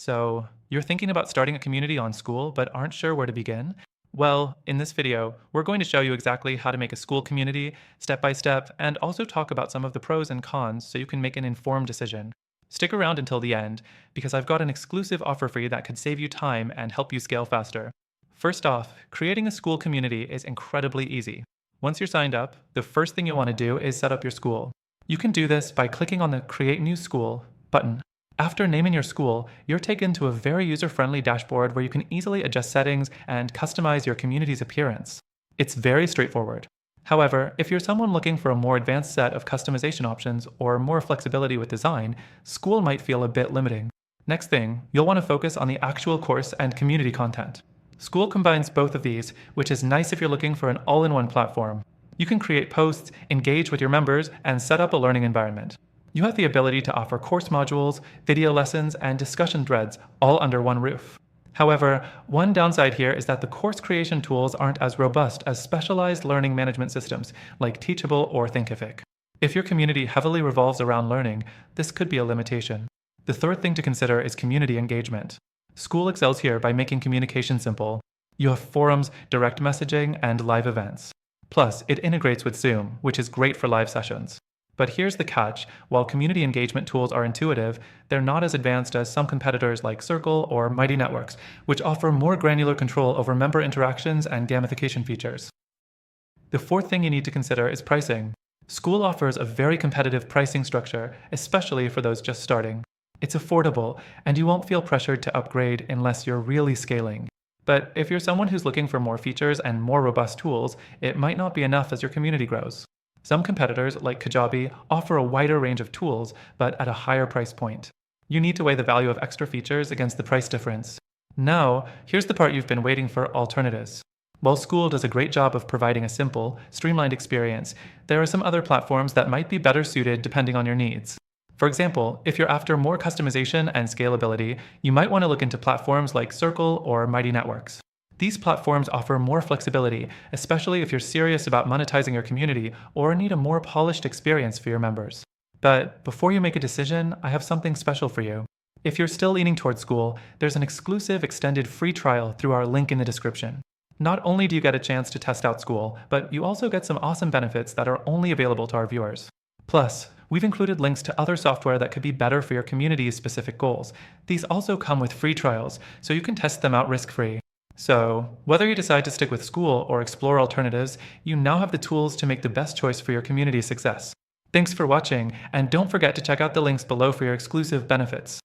So, you're thinking about starting a community on Skool but aren't sure where to begin? Well, in this video, we're going to show you exactly how to make a Skool community, step by step, and also talk about some of the pros and cons so you can make an informed decision. Stick around until the end, because I've got an exclusive offer for you that could save you time and help you scale faster. First off, creating a Skool community is incredibly easy. Once you're signed up, the first thing you'll want to do is set up your school. You can do this by clicking on the Create New School button. After naming your school, you're taken to a very user-friendly dashboard where you can easily adjust settings and customize your community's appearance. It's very straightforward. However, if you're someone looking for a more advanced set of customization options or more flexibility with design, Skool might feel a bit limiting. Next thing, you'll want to focus on the actual course and community content. Skool combines both of these, which is nice if you're looking for an all-in-one platform. You can create posts, engage with your members, and set up a learning environment. You have the ability to offer course modules, video lessons, and discussion threads all under one roof. However, one downside here is that the course creation tools aren't as robust as specialized learning management systems like Teachable or Thinkific. If your community heavily revolves around learning, this could be a limitation. The third thing to consider is community engagement. Skool excels here by making communication simple. You have forums, direct messaging, and live events. Plus, it integrates with Zoom, which is great for live sessions. But here's the catch: while community engagement tools are intuitive, they're not as advanced as some competitors like Circle or Mighty Networks, which offer more granular control over member interactions and gamification features. The fourth thing you need to consider is pricing. Skool offers a very competitive pricing structure, especially for those just starting. It's affordable, and you won't feel pressured to upgrade unless you're really scaling. But if you're someone who's looking for more features and more robust tools, it might not be enough as your community grows. Some competitors, like Kajabi, offer a wider range of tools, but at a higher price point. You need to weigh the value of extra features against the price difference. Now, here's the part you've been waiting for: alternatives. While Skool does a great job of providing a simple, streamlined experience, there are some other platforms that might be better suited depending on your needs. For example, if you're after more customization and scalability, you might want to look into platforms like Circle or Mighty Networks. These platforms offer more flexibility, especially if you're serious about monetizing your community or need a more polished experience for your members. But before you make a decision, I have something special for you. If you're still leaning towards Skool, there's an exclusive extended free trial through our link in the description. Not only do you get a chance to test out Skool, but you also get some awesome benefits that are only available to our viewers. Plus, we've included links to other software that could be better for your community's specific goals. These also come with free trials, so you can test them out risk-free. So, whether you decide to stick with Skool or explore alternatives, you now have the tools to make the best choice for your community's success. Thanks for watching, and don't forget to check out the links below for your exclusive benefits.